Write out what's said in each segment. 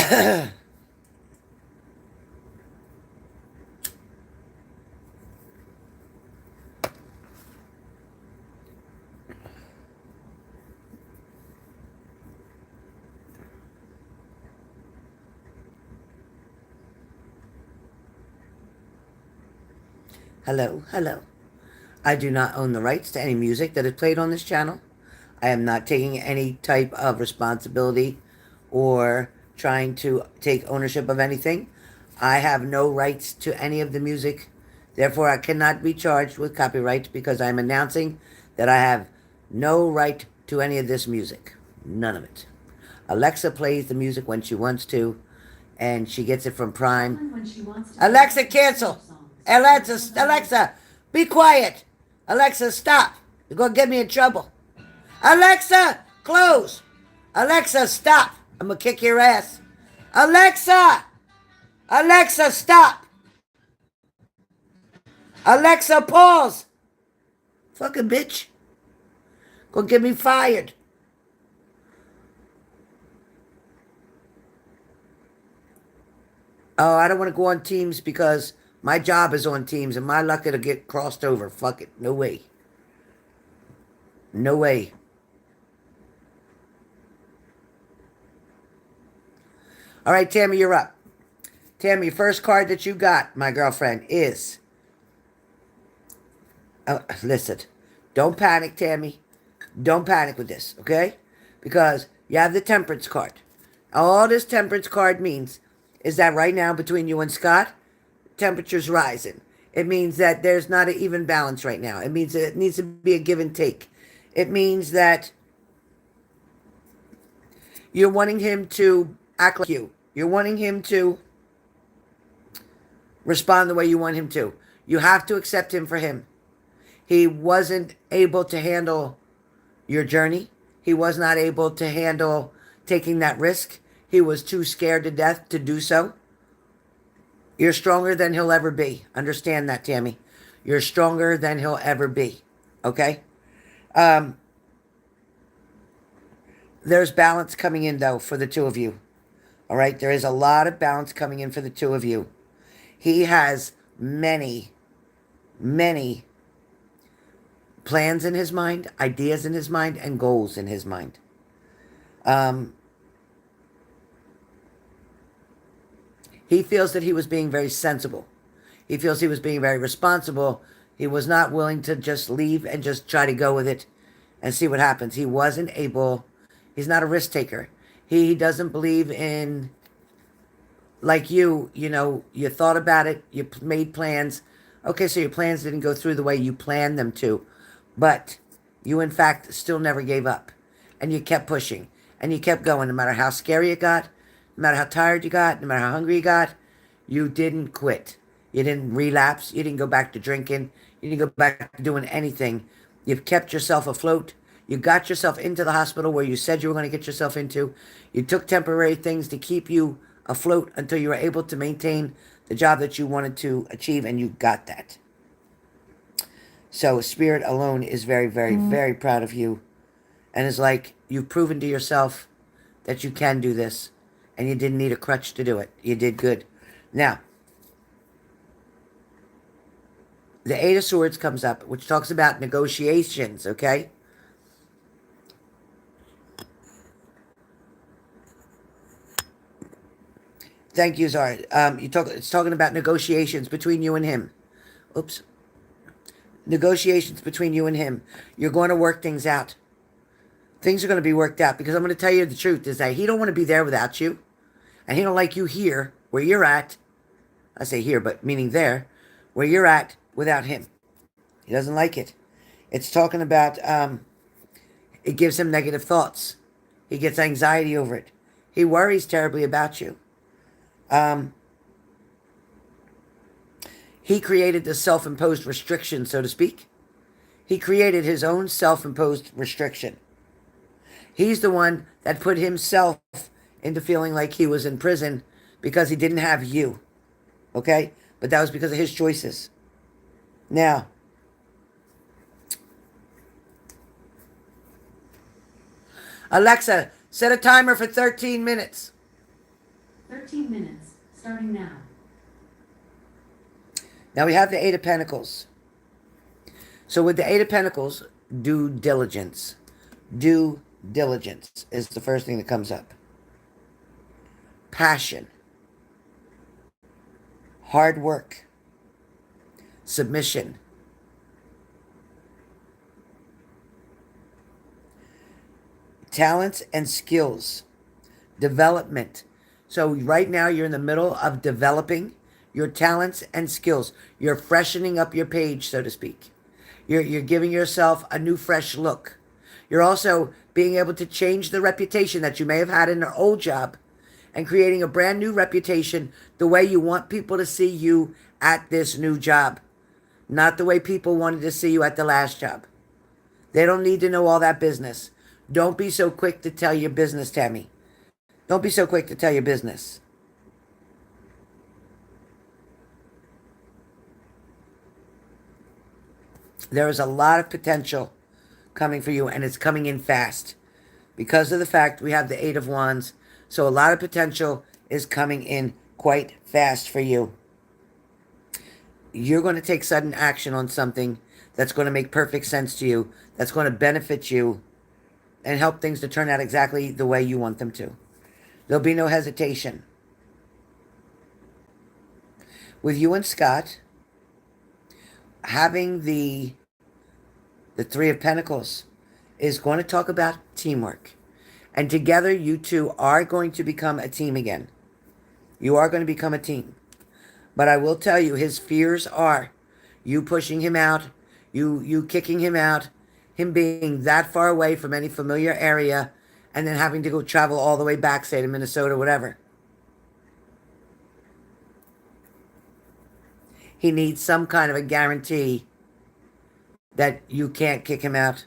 Hello, hello. I do not own the rights to any music that is played on this channel. I am not taking any type of responsibility or trying to take ownership of anything. I have no rights to any of the music. Therefore, I cannot be charged with copyright because I'm announcing that I have no right to any of this music. None of it. Alexa plays the music when she wants to, and she gets it from Prime. Alexa, cancel. Alexa, be quiet. Alexa, stop. You're going to get me in trouble. Alexa, close. Alexa, stop. I'm going to kick your ass. Alexa! Alexa, stop. Alexa, pause. Fucking bitch. Gonna get me fired. Oh, I don't want to go on Teams because my job is on Teams and my luck it'll get crossed over. Fuck it. No way. No way. All right, Tammy, you're up. Tammy, first card that you got, my girlfriend, is... listen, don't panic, Tammy. Don't panic with this, okay? Because you have the Temperance card. All this Temperance card means is that right now between you and Scott, temperature's rising. It means that there's not an even balance right now. It means that it needs to be a give and take. It means that you're wanting him to act like you. You're wanting him to respond the way you want him to. You have to accept him for him. He wasn't able to handle your journey. He was not able to handle taking that risk. He was too scared to death to do so. You're stronger than he'll ever be. Understand that, Tammy. You're stronger than he'll ever be. Okay? There's balance coming in, though, for the two of you. All right? There is a lot of balance coming in for the two of you. He has many, many plans in his mind, ideas in his mind, and goals in his mind. He feels that he was being very sensible. He feels he was being very responsible. He was not willing to just leave and just try to go with it and see what happens. He wasn't able. He's not a risk taker. He doesn't believe in, like you know, you thought about it, you made plans. Okay, so your plans didn't go through the way you planned them to. But you, in fact, still never gave up. And you kept pushing. And you kept going no matter how scary it got, no matter how tired you got, no matter how hungry you got. You didn't quit. You didn't relapse. You didn't go back to drinking. You didn't go back to doing anything. You've kept yourself afloat. You got yourself into the hospital where you said you were going to get yourself into. You took temporary things to keep you afloat until you were able to maintain the job that you wanted to achieve, and you got that. So Spirit alone is very, very, very proud of you. And is like, you've proven to yourself that you can do this. And you didn't need a crutch to do it. You did good. Now, the Eight of Swords comes up, which talks about negotiations, okay? Thank you, Zara. It's talking about negotiations between you and him. Oops. Negotiations between you and him. You're going to work things out. Things are going to be worked out because I'm going to tell you the truth is that he don't want to be there without you. And he don't like you here, where you're at. I say here, but meaning there, where you're at without him. He doesn't like it. It's talking about, it gives him negative thoughts. He gets anxiety over it. He worries terribly about you. He created the self-imposed restriction, so to speak. He created his own self-imposed restriction. He's the one that put himself into feeling like he was in prison because he didn't have you. Okay? But that was because of his choices. Now, Alexa, set a timer for 13 minutes. 13 minutes, starting now. Now we have the Eight of Pentacles. So with the Eight of Pentacles, due diligence. Due diligence is the first thing that comes up. Passion. Hard work. Submission. Talents and skills. Development. So right now you're in the middle of developing your talents and skills. You're freshening up your page, so to speak. You're giving yourself a new, fresh look. You're also being able to change the reputation that you may have had in an old job and creating a brand new reputation the way you want people to see you at this new job, not the way people wanted to see you at the last job. They don't need to know all that business. Don't be so quick to tell your business, Tammy. Don't be so quick to tell your business. There is a lot of potential coming for you, and it's coming in fast. Because of the fact we have the Eight of Wands, so a lot of potential is coming in quite fast for you. You're going to take sudden action on something that's going to make perfect sense to you, that's going to benefit you, and help things to turn out exactly the way you want them to. There'll be no hesitation. With you and Scott, having the Three of Pentacles is going to talk about teamwork. And together, you two are going to become a team again. You are going to become a team. But I will tell you, his fears are you pushing him out, you kicking him out, him being that far away from any familiar area, and then having to go travel all the way back, say, to Minnesota, whatever. He needs some kind of a guarantee that you can't kick him out.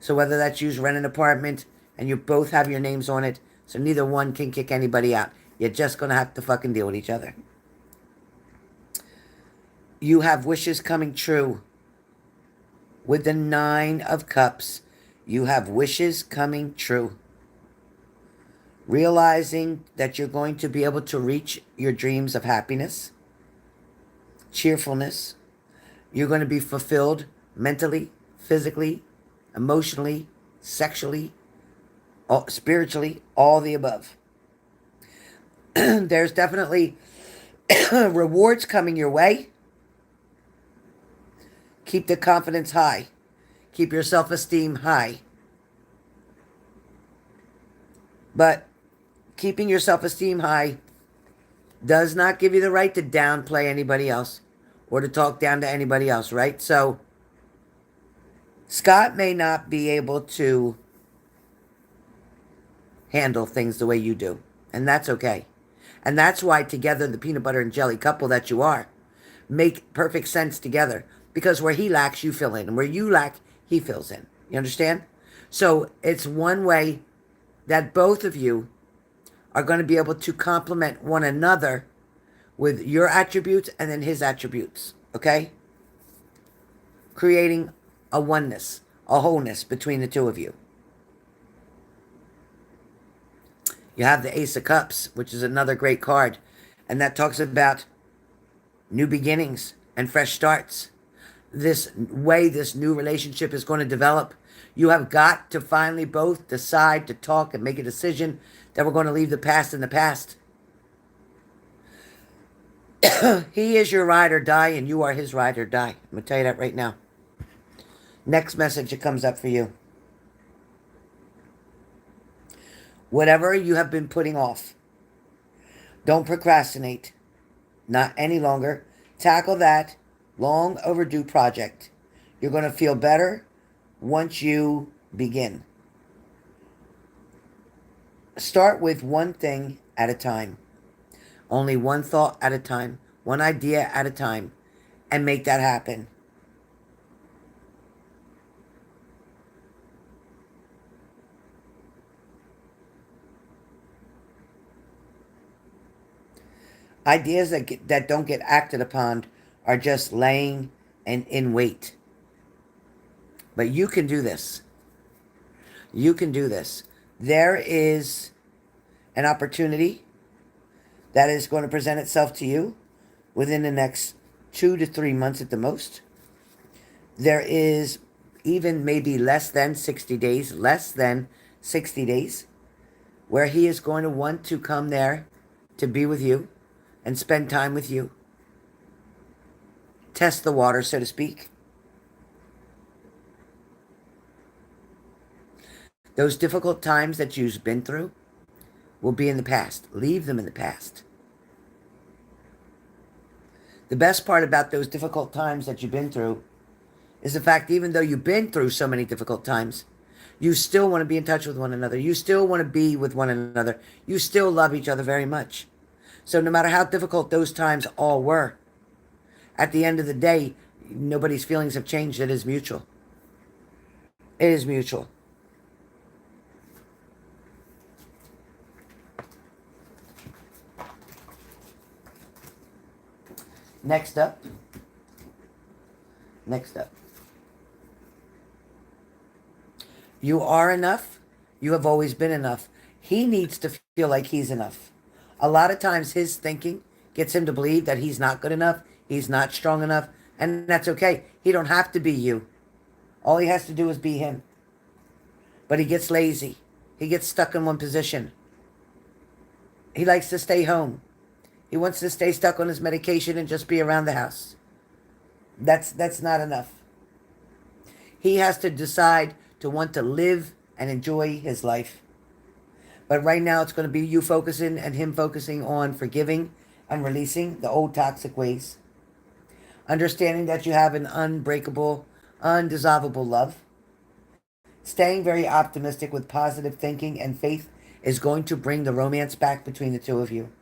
So whether that's you rent an apartment and you both have your names on it, so neither one can kick anybody out. You're just going to have to fucking deal with each other. You have wishes coming true. With the Nine of Cups, you have wishes coming true. Realizing that you're going to be able to reach your dreams of happiness, cheerfulness. You're going to be fulfilled mentally, physically, emotionally, sexually, spiritually, all the above. There's definitely rewards coming your way. Keep the confidence high. Keep your self-esteem high. But keeping your self-esteem high does not give you the right to downplay anybody else or to talk down to anybody else, right? So Scott may not be able to handle things the way you do, and that's okay. And that's why together, the peanut butter and jelly couple that you are, make perfect sense together. Because where he lacks, you fill in. And where you lack, he fills in. You understand? So it's one way that both of you are going to be able to complement one another with your attributes and then his attributes. Okay? Creating a oneness, a wholeness between the two of you. You have the Ace of Cups, which is another great card. And that talks about new beginnings and fresh starts. This way this new relationship is going to develop. You have got to finally both decide to talk and make a decision that we're going to leave the past in the past. He is your ride or die, and you are his ride or die. I'm going to tell you that right now. Next message that comes up for you. Whatever you have been putting off, don't procrastinate. Not any longer. Tackle that long overdue project. You're going to feel better once you begin. Start with one thing at a time. Only one thought at a time. One idea at a time. And make that happen. Ideas that don't get acted upon are just laying and in wait. But you can do this. You can do this. There is an opportunity That is going to present itself to you within the next 2 to 3 months at the most. There is even maybe less than 60 days, where he is going to want to come there to be with you and spend time with you. Test the water, so to speak. Those difficult times that you've been through will be in the past. Leave them in the past. The best part about those difficult times that you've been through is the fact, even though you've been through so many difficult times, you still want to be in touch with one another. You still want to be with one another. You still love each other very much. So no matter how difficult those times all were, at the end of the day, nobody's feelings have changed. It is mutual. It is mutual. Next up. You are enough. You have always been enough. He needs to feel like he's enough. A lot of times his thinking gets him to believe that he's not good enough, he's not strong enough, and that's okay. He don't have to be you. All he has to do is be him. But he gets lazy. He gets stuck in one position. He likes to stay home. He wants to stay stuck on his medication and just be around the house. That's not enough. He has to decide to want to live and enjoy his life. But right now it's going to be you focusing and him focusing on forgiving and releasing the old toxic ways. Understanding that you have an unbreakable, undissolvable love. Staying very optimistic with positive thinking and faith is going to bring the romance back between the two of you.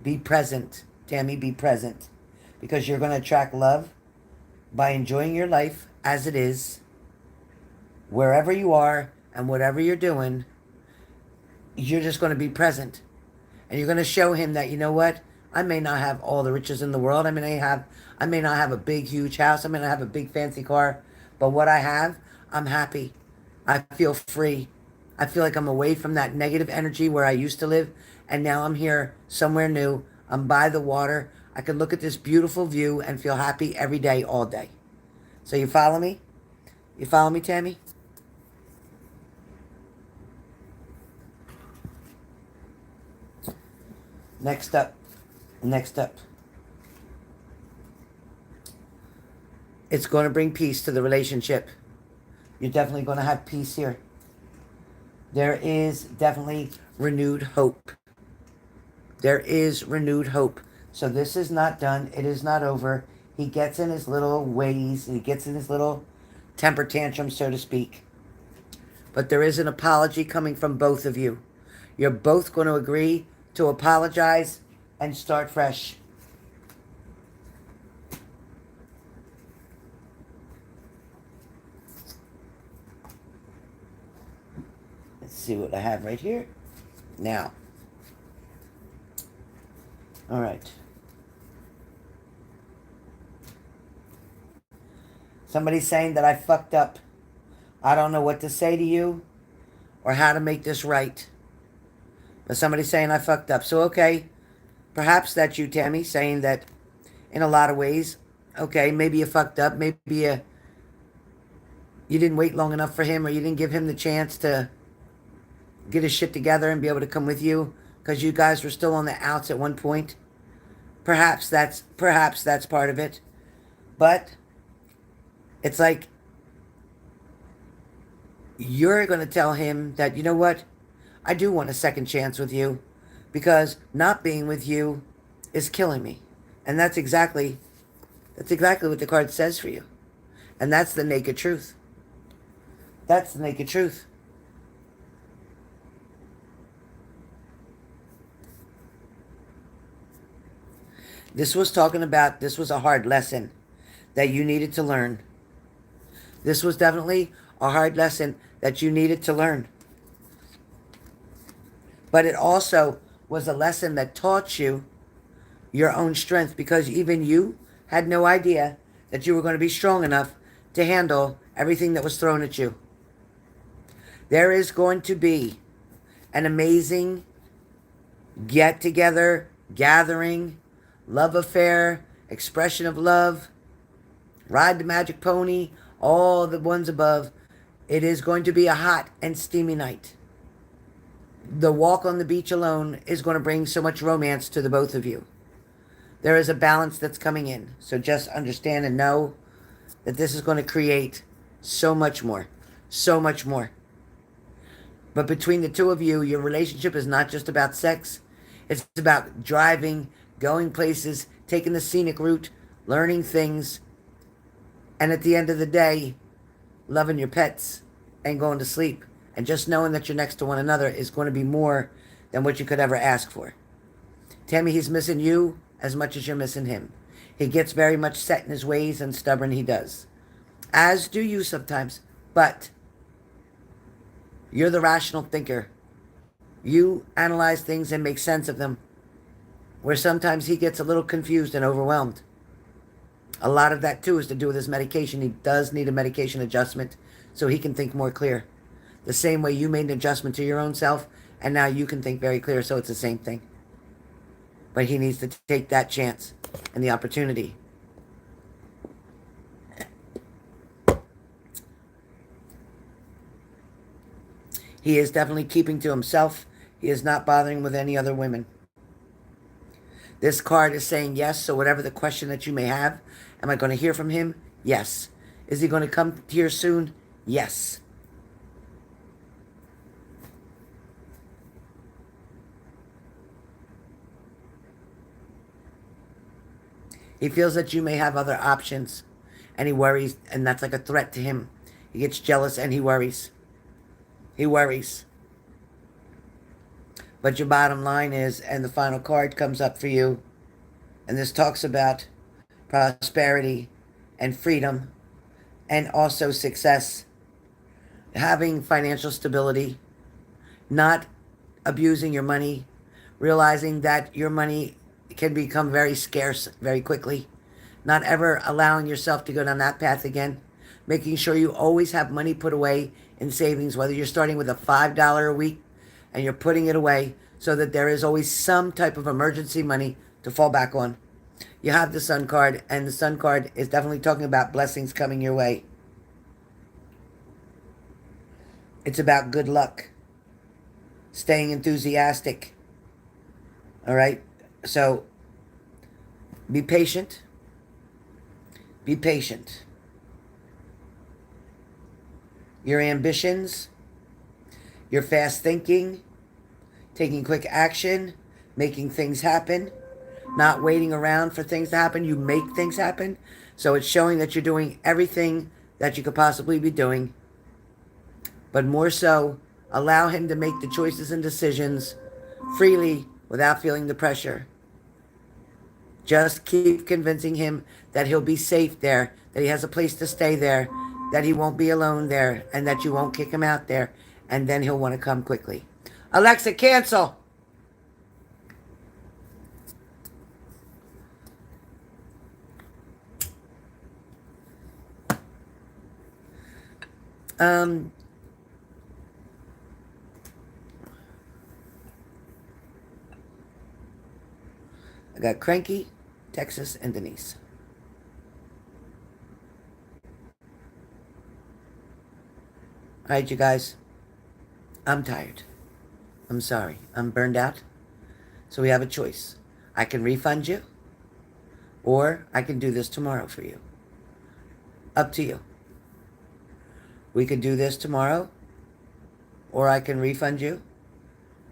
Be present, Tammy, be present. Because you're going to attract love by enjoying your life as it is, wherever you are and whatever you're doing. You're just going to be present. And you're going to show him that, you know what? I may not have all the riches in the world. I may not have a big, huge house. I may not have a big, fancy car. But what I have, I'm happy. I feel free. I feel like I'm away from that negative energy where I used to live. And now I'm here somewhere new. I'm by the water. I can look at this beautiful view and feel happy every day, all day. So you follow me? You follow me, Tammy? Next up. It's going to bring peace to the relationship. You're definitely going to have peace here. There is definitely renewed hope. There is renewed hope. So this is not done. It is not over. He gets in his little ways. He gets in his little temper tantrum, so to speak. But there is an apology coming from both of you. You're both going to agree to apologize and start fresh. Let's see what I have right here. Now. All right. Somebody's saying that I fucked up. I don't know what to say to you or how to make this right. But somebody's saying I fucked up. So, okay, perhaps that's you, Tammy, saying that in a lot of ways, okay, maybe you fucked up. Maybe you didn't wait long enough for him, or you didn't give him the chance to get his shit together and be able to come with you because you guys were still on the outs at one point. Perhaps that's part of it. But it's like you're going to tell him that, you know what? I do want a second chance with you because not being with you is killing me. And that's exactly what the card says for you. And that's the naked truth. That's the naked truth. This was a hard lesson that you needed to learn. This was definitely a hard lesson that you needed to learn. But it also was a lesson that taught you your own strength, because even you had no idea that you were going to be strong enough to handle everything that was thrown at you. There is going to be an amazing get together, gathering, love affair, expression of love, ride the magic pony, all the ones above. It is going to be a hot and steamy night. The walk on the beach alone is going to bring so much romance to the both of you. There is a balance that's coming in. So just understand and know that this is going to create so much more. So much more. But between the two of you, your relationship is not just about sex. It's about driving, going places, taking the scenic route, learning things, and at the end of the day, loving your pets and going to sleep. And just knowing that you're next to one another is going to be more than what you could ever ask for. Tammy, he's missing you as much as you're missing him. He gets very much set in his ways and stubborn, he does. As do you sometimes. But you're the rational thinker. You analyze things and make sense of them. Where sometimes he gets a little confused and overwhelmed. A lot of that too is to do with his medication. He does need a medication adjustment so he can think more clear. The same way you made an adjustment to your own self, and now you can think very clear, so it's the same thing. But he needs to take that chance and the opportunity. He is definitely keeping to himself. He is not bothering with any other women. This card is saying yes, so whatever the question that you may have, am I going to hear from him? Yes. Is he going to come here soon? Yes. He feels that you may have other options, and he worries, and that's like a threat to him. He gets jealous and he worries. He worries. But your bottom line is, and the final card comes up for you, and this talks about prosperity and freedom and also success, having financial stability, not abusing your money, realizing that your money can become very scarce very quickly, not ever allowing yourself to go down that path again, making sure you always have money put away in savings, whether you're starting with a $5 a week and you're putting it away so that there is always some type of emergency money to fall back on. You have the Sun card, and the Sun card is definitely talking about blessings coming your way. It's about good luck, staying enthusiastic. All right? So be patient. Be patient. Your ambitions, your fast thinking, taking quick action, making things happen, not waiting around for things to happen. You make things happen. So it's showing that you're doing everything that you could possibly be doing. But more so, allow him to make the choices and decisions freely without feeling the pressure. Just keep convincing him that he'll be safe there, that he has a place to stay there, that he won't be alone there, and that you won't kick him out there, and then he'll want to come quickly. Alexa, cancel. I got Cranky, Texas, and Denise. All right, you guys. I'm tired. I'm sorry. I'm burned out. So we have a choice. I can refund you, or I can do this tomorrow for you. Up to you. We could do this tomorrow, or I can refund you.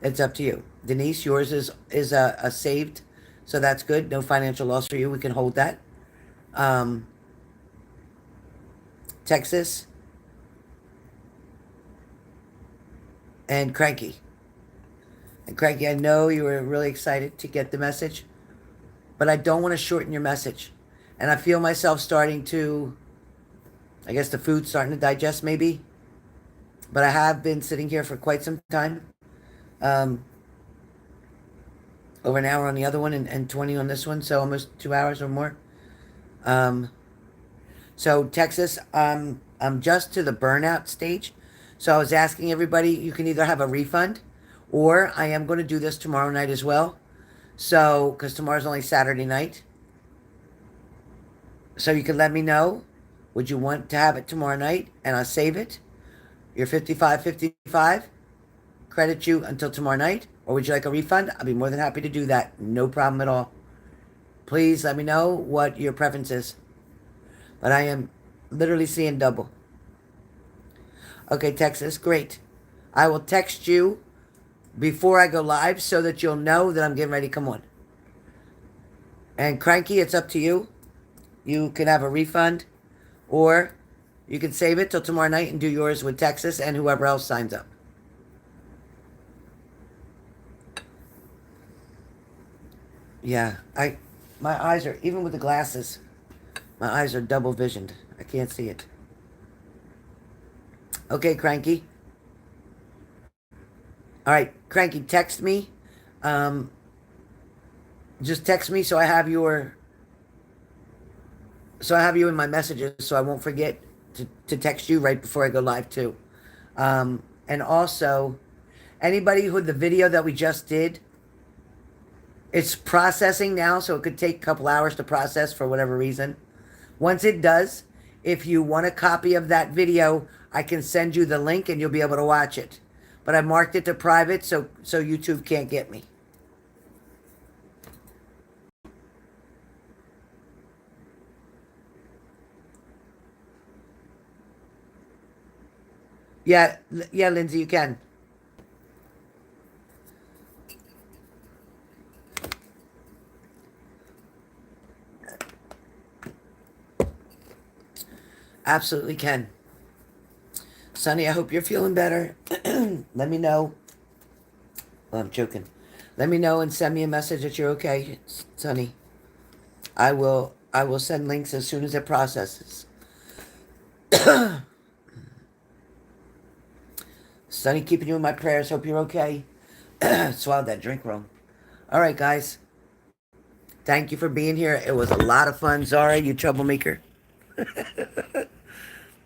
It's up to you. Denise, yours is a saved, so that's good. No financial loss for you. We can hold that. Texas and Cranky. And Cranky, I know you were really excited to get the message, but I don't want to shorten your message. And I feel myself starting to, I guess the food's starting to digest maybe. But I have been sitting here for quite some time. Over an hour on the other one and 20 on this one. So almost 2 hours or more. So Texas, I'm just to the burnout stage. So I was asking everybody, you can either have a refund Or I am going to do this tomorrow night as well. So, because tomorrow's only Saturday night. So you can let me know. Would you want to have it tomorrow night? And I'll save it. Your 55.55. Credit you until tomorrow night. Or would you like a refund? I'll be more than happy to do that. No problem at all. Please let me know what your preference is. But I am literally seeing double. Okay, Texas, great. I will text you before I go live so that you'll know that I'm getting ready to come on. And Cranky, it's up to you. You can have a refund, or you can save it till tomorrow night and do yours with Texas and whoever else signs up. Yeah, my eyes are, even with the glasses, my eyes are double visioned. I can't see it. Okay, Cranky. All right, Cranky, text me. Just text me so I have you in my messages so I won't forget to text you right before I go live too. And also, anybody who the video that we just did, it's processing now, so it could take a couple hours to process for whatever reason. Once it does, if you want a copy of that video, I can send you the link and you'll be able to watch it. But I marked it to private so YouTube can't get me. Yeah, Lindsay, you can. Absolutely can. Sonny, I hope you're feeling better. Let me know. Well, I'm joking. Let me know and send me a message that you're okay, Sonny. I will send links as soon as it processes. Sonny, keeping you in my prayers. Hope you're okay. Swallowed that drink wrong. All right, guys. Thank you for being here. It was a lot of fun. Zara, you troublemaker.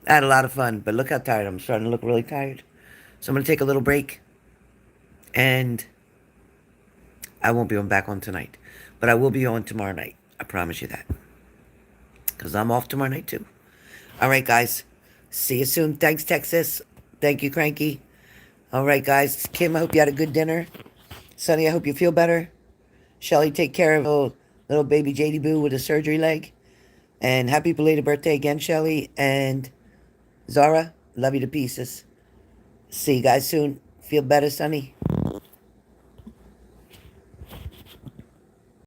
I had a lot of fun, but look how tired I'm starting to look really tired. So I'm going to take a little break. And I won't be back on tonight. But I will be on tomorrow night. I promise you that. Because I'm off tomorrow night too. All right, guys. See you soon. Thanks, Texas. Thank you, Cranky. All right, guys. Kim, I hope you had a good dinner. Sonny, I hope you feel better. Shelly, take care of little baby JD Boo with a surgery leg. And happy belated birthday again, Shelly. And Zara, love you to pieces. See you guys soon. Feel better, Sonny.